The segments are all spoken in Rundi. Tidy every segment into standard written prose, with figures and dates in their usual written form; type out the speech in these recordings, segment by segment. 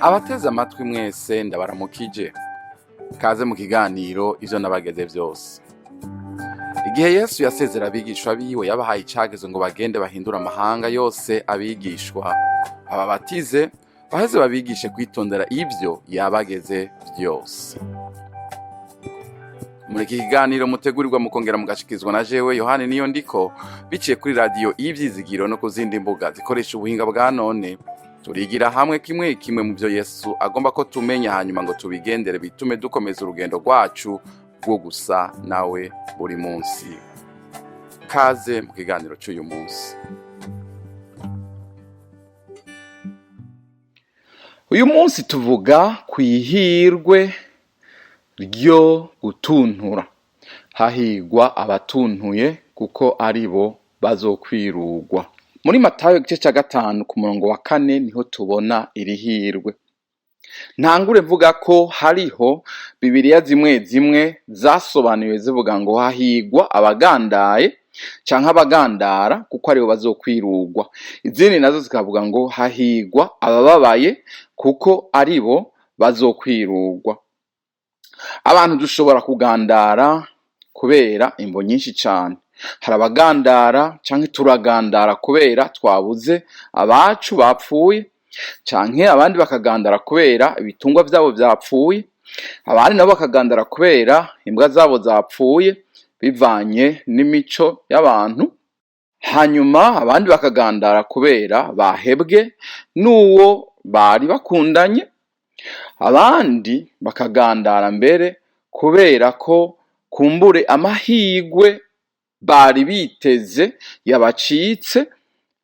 Abateze amatwi mwese ndabaramukije. Kaze mu kiganiro ivyo nabageze vyose. Igihe Yesu yasezera abigishwa biwe yabahaye icagezo ngo bagende bahindura amahanga yose abigishwa, bababatize, baheze babigishe kwitondera ivyo yabageze vyose. Muri iki kiganiro mutegurirwa mukongera mugashikizwa na jewe Yohani Niyondiko, biciye kuri radio Ivyizigiro no ku zindi mbuga zikoresha ubuhinga bwa none. Turigira hamwe kimwe kimwe mu byo Yesu agomba ko tumenya, hanyuma ngo tubigendere bitume dukomeza urugendo rwacu rwo gusa nawe buri munsi. Kaze mu kiganiro cy'uyu munsi. Uyu munsi tuvuga kwihirwe ryo gutuntura. Hahigwa abatuntuye kuko ari bo bazokwirugwa. Muri Matayo igice cya 5 ku murongo wa 4 niho tubona iri hirwe. Ntangure mvuga ko hariho Bibiliya zimwe zimwe zasobanuye zivuga ngo hahigwa abagandaye canke abagandara kuko aribo bazokwirugwa. Izindi nazo zikavuga ngo hahigwa abababaye kuko aribo bazokwirugwa. Abantu dushobora kugandara kubera imvo nyinshi cyane. Hari abagandara canke turagandara kubera twabuze abacu bapfuye, canke abandi bakagandara kubera ibitungwa vyabo vyapfuye, abandi nabo bakagandara kubera imbwa zabo zapfuye bivanye n'imico y'abantu, hanyuma abandi bakagandara kubera bahebwe n'uwo bari bakundanye, abandi bakagandara mbere kubera ko kumbure amahigwe bari biteze yabacitse.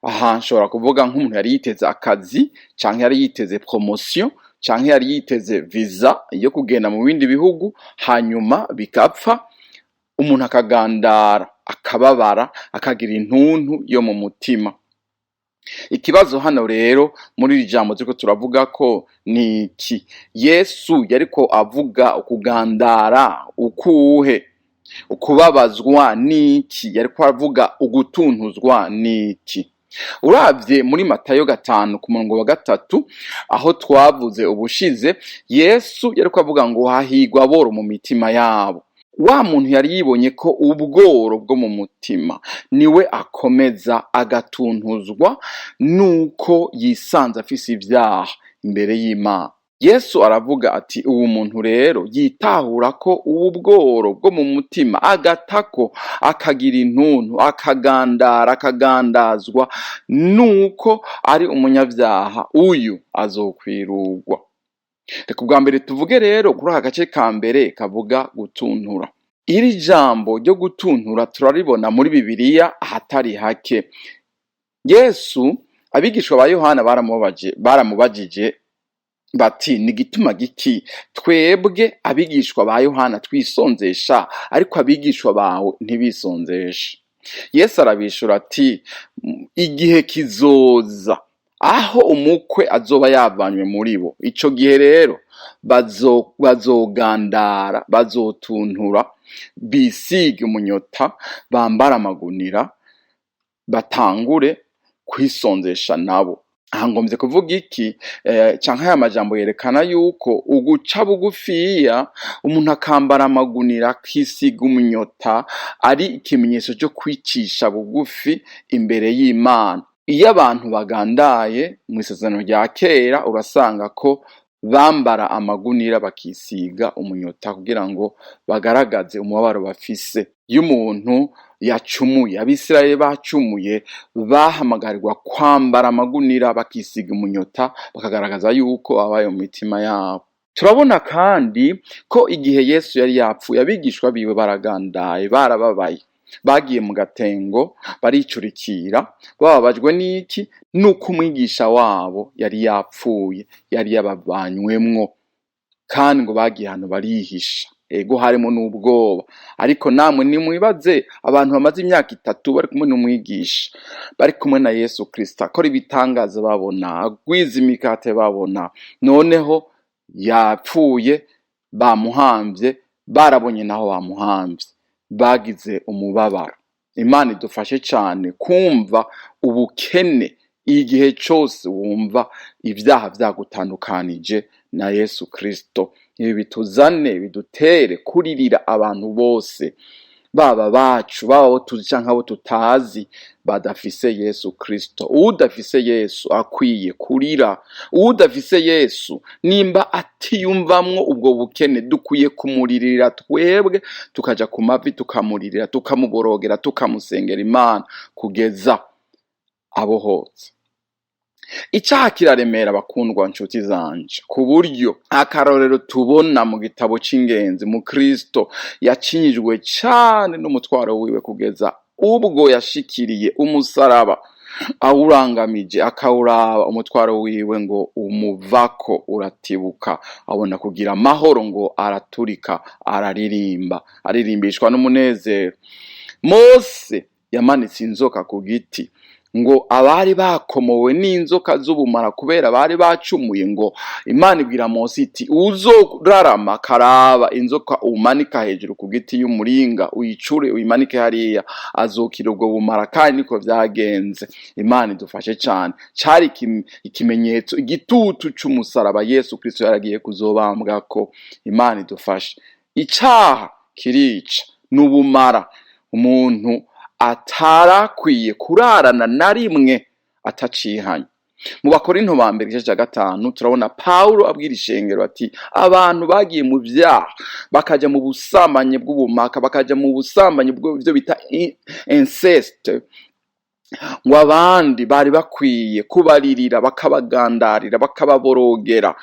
Aha nshobora kuvuga nk'umuntu yari yiteze akazi, canke yari yiteze promotion, canke yari yiteze visa yo kugenda mu bindi bihugu, hanyuma bigapfa, umuntu akagandara, akababara, akagira intuntu yo mu mutima. Ikibazo hano rero muri iri jambo turiko turavuga ko ni iki? Yesu yariko avuga ukugandara ukuhe? Ukubabazwa niki? Yariko avuga ugutuntuzwa niki? Uravye muri Matayo 5 ku murongo wa 3 aho twavuze ubushize, Yesu yariko avuga ngo hahigwa aboro mu mitima yabo. Wa muntu yari yibonye ko ubworo bwo mu mutima niwe akomeza agatuntuzwa nuko yisanze afise ivyaha imbere y'Imana. Yesu aravuga ati ubu muntu rero yitahura ko ubu bworo bwo mu mutima agatako, akagira intuntu, akagandara, akagandazwa nuko ari umunyavyaha, uyu azokwirugwa. Reka ubwa mbere tuvuge rero kuri aka gace ka mbere kavuga gutuntura. Iri jambo ryo gutuntura turaribona muri Bibiliya ahatari hake. Yesu, abigishwa ba Yohana baramubajije bati ni gituma giki twebwe abigishwa ba Yohana twisonzesha ariko abigishwa bawe ntibisonzesha? Yesu arabishura ati igihe kizoza aho umukwe azoba yavanywe muri bo, ico gihe rero bazogandara, bazotuntura, bisige umunyota, bambara amagunira, batangure kwisonzesha nabo. Aha ngomvye kuvuga iki? Canke aya majambo yerekana yuko uguca bugufiya, umuntu akambara amagunira, akisiga umunyota, ari ikimenyetso cyo kwicisha bugufi imbere y'Imana. Iyo abantu bagandaye mu isezerano rya kera urasanga ko bambara amagunira bakisiga umunyota kugira ngo bagaragaze umubabaro bafise. Iyo umuntu yacumuye, Abisirayeli bacumuye, bahamagarirwa kwambara amagunira bakisiga umunyota bakagaragaza yuko abaye mu mitima yabo. Turabona kandi ko igihe Yesu yari yapfuye abigishwa biwe baragandaye, barababaye, bagiye mu gatengo baricurikira, bababajwe n'iki? Nuko umwigisha wabo yari yapfuye, yari yabavanywemwo, kandi ngo bagiye hano barihisha. Ego harimo n'ubwoba, ariko namwe nimwibaze abantu bamaze imyaka 3 bari kumwe n'umwigisha, bari kumwe na Yesu Kristo, akora ibitangaza babona, agwiza imikate babona, noneho yapfuye, bamuhambye, barabonye naho bamuhambye, bagize umubabaro. Imana idufashe cyane kumva ubukene igihe cyose wumva ibyaha byagutandukanije na Yesu Kristo. Ibi bituzane bidutere kuririra abantu bose, baba bacu, baba abo tuzi canke abo tutazi, badafise Yesu Kristo. Udafise Yesu akwiye kurira. Udafise Yesu nimba atiyumvamwo ubwo bukene, dukwiye kumuririra twebwe, tukaja ku mavi tukamuririra, tukamuborogera, tukamusengera Imana kugeza abohotse. Icyaha kiraremera bakundwa nshuti zanje, ku buryo akarorero tubona mu gitabo c'ingenzi mu Kristo yacinyijwe cyane n'umutwaro wiwe kugeza ubwo yashikiriye umusaraba awurangamije, akawuraba umutwaro wiwe ngo umuvako uratibuka, abona kugira amahoro ngo araturika, aririmbishwa n'umunezero. Mose yamanitse inzoka ku giti ngo abari bakomowe n'inzoka z'ubumara kubera bari bacumuye, ngo Imana ibwira Mose iti uzorarama karaba inzoka umanika hejuru ku giti y'umuringa, uyicure uyimanike hariya, azokira ubwo bumara. Kandi niko vyagenze. Imana idufashe cyane. Cari ikimenyetso, igitutu c'umusaraba Yesu Kristo yaragiye kuzobambwako. Imana idufashe. Icaha kirica, n'ubumara umuntu atarakwiye kurarana na rimwe atacihanye. Mu Bakorinto ba mbere igice cya 5 turabona Paulo abwira ishengero ati abantu bagiye mu byaha, bakaja mu busambanyi bw'ubumaka, bakaja mu busambanyi bw'ibyo bita incest, ngo abandi bari bakwiye kubaririra, bakabagandarira, bakababorogera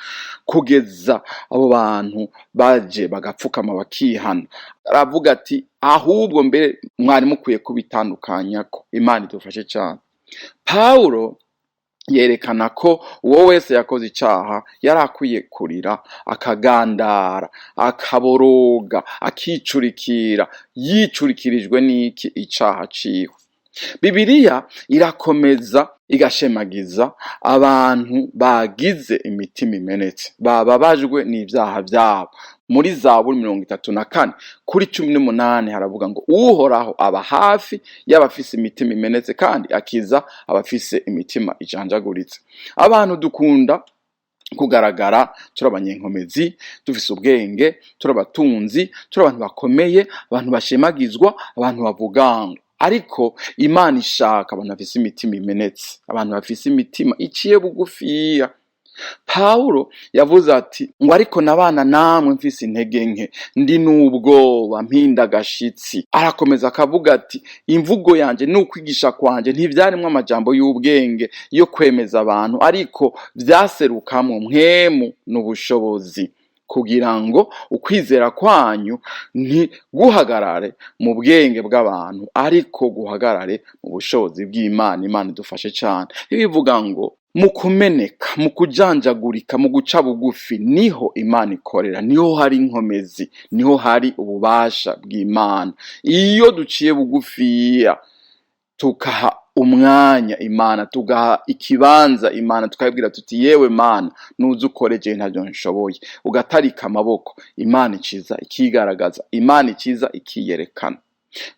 kugeza abo bantu baje bagapfukama bakihana. Aravuga ati ahubwo mbere mwari mukwiye kubitandukanyako. Imana idufashe cyane. Paulo yerekana ko uwo wese yakoze icyaha yari akwiye kurira, akagandara, akaboroga, akicurikira, yicurikirijwe n'iki icyaha ciwe. Bibiliya irakomeza igashemagiza abantu bagize imitima imenetse, bababajwe n'ibyaha byabo. Muri Zaburi 34 kuri 18 haravuga ngo uhoraho aba hafi y'abafise imitima imenetse kandi akiza abafise imitima ijanjaguritse. Abantu dukunda kugaragara turi abanyenkomezi, dufise ubwenge, turi abatunzi, turi abantu bakomeye, abantu bashemagizwa, abantu bavuganga. Ariko Imana ishaka abantu bafise imitima imenetse, abantu bafise imitima iciye bugufiya. Paulo yavuze ati ngo ariko nabana namwe mfise intege nke, ndi n'ubwoba, mpinda agashitsi. Arakomeza akavuga ati imvugo yanje n'ukwigisha kwanje ntivyarimwo amajambo y'ubwenge yo kwemeza abantu, ariko vyaserukamwo mpwemu n'ubushobozi, kugira ngo ukwizera kwanyu ntiguhagarare mu bwenge bw'abantu, ariko guhagarare mu bushobozi bw'Imana. Imana idufashe cyane. Bivuga ngo mu kumeneka, mu kujanjagurika, mu guca bugufi niho Imana ikorera, niho hari inkomezi, niho hari ububasha bw'Imana. Iyo duciye bugufiya tukaha umwanya Imana, tugaha ikibanza Imana, tukabwira tuti yewe Mana nuze ukore je ntavyo nshoboye, ugatarika amaboko, Imana iciza ikigaragaza, Imana iciza ikiyerekana.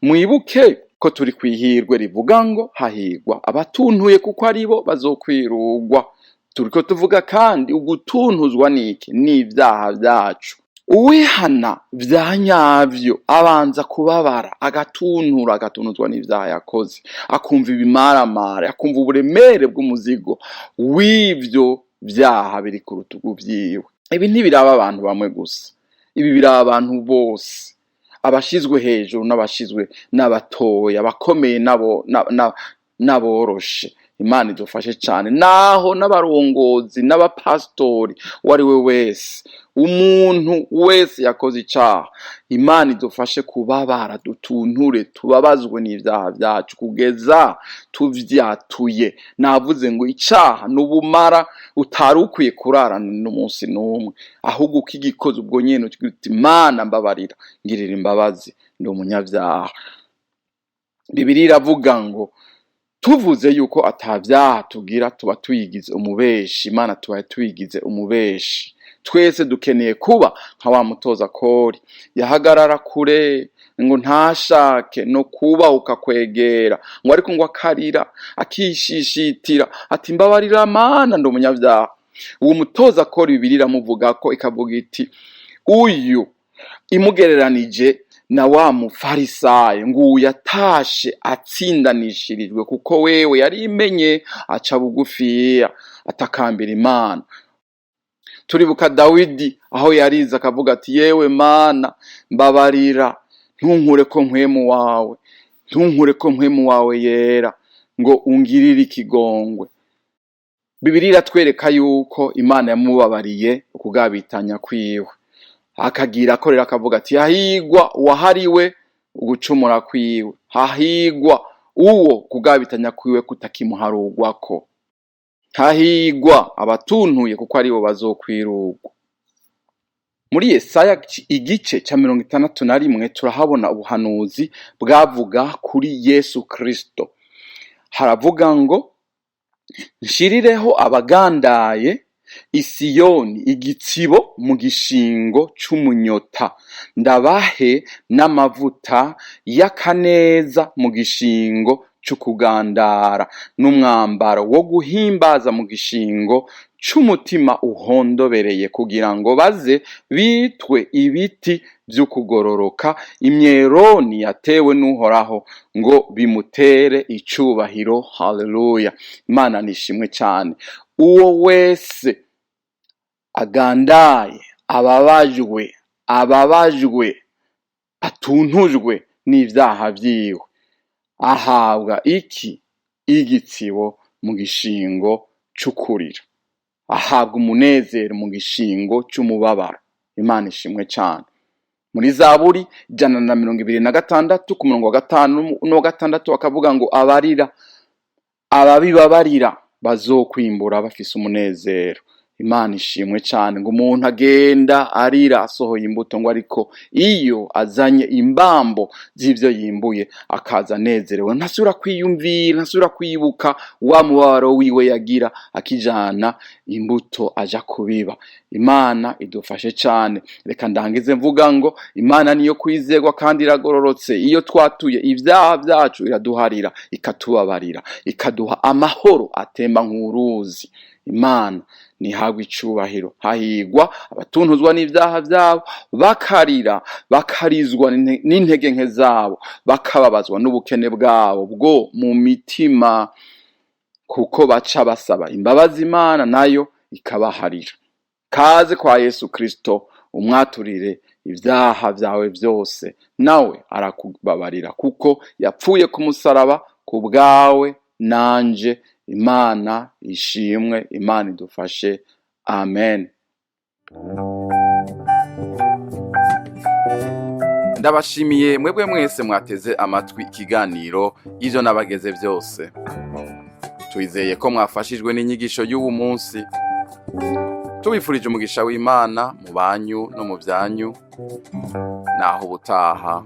Mwibuke ko turi kwihirwe rivuga ngo hahigwa abatuntuye kuko aribo bazokwirugwa. Turiko tuvuga kandi ugutuntuzwa niki? N'ivyaha vyacu. Uwihana vya nyavyo abanza kubabara, agatunuzwa n'ivyaha yakoze, akumva ibimaramare, akumva uburemere bw'umuzigo w'ivyo vyaha biri ku rutugu vyiwe. Ibi ntibiraba abantu bamwe gusa, ibi biraba abantu bose, abashizwe hejuru n'abashizwe n'abatoya, abakomeye n'aboroshe. Imana idufashe cyane. Naho n'abarongozi n'abapastori, wari we wese, umuntu wese yakoze icyaha, Imana idufashe kubabara, dutunture, tubabazwe n'ivyaha vyacu kugeza tuvyatuye. Navuze ngo icyaha n'ubumara utari ukwiye kurarana n'umunsi n'umwe, ahubwo ukigikoze ubwo nyene ugira uti Mana mbabarira, ngirira imbabazi, ndi umunyavyaha. Bibiliya iravuga ngo tuvuze yuko atavyaha tugira tuba tuyigize umubeshi, Imana tuba tuyigize umubeshi. Twese dukeneye kuba nka wa mutoza kori yahagarara kure ngo ntashake no kubahuka kwegera, ngo ariko ngo akarira akishishitira ati mbabarira Mana ndi umunyabyaha. Uwo mutoza akora Bibiliya iramuvuga ko ikavuga iti uyu imugereranije na wa mufarisayo ngo yatashe atsindanishirijwe kuko wewe yari imenye aca bugufiya atakambira Imana. Turibuka Dawidi aho yarize akavuga ati yewe Mana mbabarira ntunkure ko mpwemu wawe yera ngo ungirire ikigongwe. Bibiliya iratwereka yuko Imana yamubabariye ukugabitanya kwiwe, akagira akorera akavuga ati hahigwa uwahariwe ugucumura kwiwe, hahigwa uwo kugabitanya kwiwe kutakimuharugwako, hahigwa abatuntuye kuko aribo bazokwirugwa. Muri Yesaya igice ca 61 turahabona ubuhanuzi bwavuga kuri Yesu Kristo. Haravuga ngo nshirireho abagandaye Isiyoni igitsibo mu gishingo c'umunyota, ndabahe n'amavuta y'akaneza mu gishingo c'ukugandara, n'umwambaro wo guhimbaza mu gishingo c'umutima uhondobereye, kugira ngo baze bitwe ibiti vy'ukugororoka, imyeroni yatewe n'Uhoraho, ngo bimutere icubahiro. Haleluya, Imana nishimwe cyane. Uwo wese agandaye, ababajwe, atuntujwe n'ivyaha vyiwe, ahabwa iki? Igitsibo mu gishingo c'ukurira, ahabwa umunezero mu gishingo c'umubabaro. Imana ishimwe cyane. Muri Zaburi 126 ku murongo wa 5 no 6 akavuga ngo ababibabarira bazokwimbura bafise umunezero. Imana ishimwe cyane. Ngo umuntu agenda arira asohoye imbuto, ngo ariko iyo azanye imbambo z'ivyo yimbuye akaza anezerewe, ntasubira kwiyumvira, ntasubira kwibuka wa mubabaro wiwe yagira akijana imbuto aja kubiba. Imana idufashe cyane. Reka ndangize mvuga ngo Imana niyo kwizerwa kandi iragororotse. Iyo twatuye ivyaha vyacu iraduharira, ikatubabarira, ikaduha amahoro atemba nk'uruzi. Imana nihabwa icubahiro. Hahigwa abatuntuzwa n'ivyaha vyabo, bakarira, bakarizwa n'intege nke zabo, bakababazwa n'ubukene bwabo bwo mu mitima, kuko baca basaba imbabazi Imana nayo ikabaharira. Kaze kwa Yesu Kristo, umwaturire ivyaha vyawe vyose, nawe arakubabarira kuko yapfuye ku musaraba ku bwawe nanje. Imana ishimwe, Imana idufashe. Amen. Ndabashimiye mwebwe mwese mwateze amatwi ikiganiro ivyo nabageze vyose. Twizeye ko mwafashijwe n'inyigisho y'ubu munsi. Tubifurije umugisha w'Imana mu banyu no mu vyanyu. Naho ubutaha.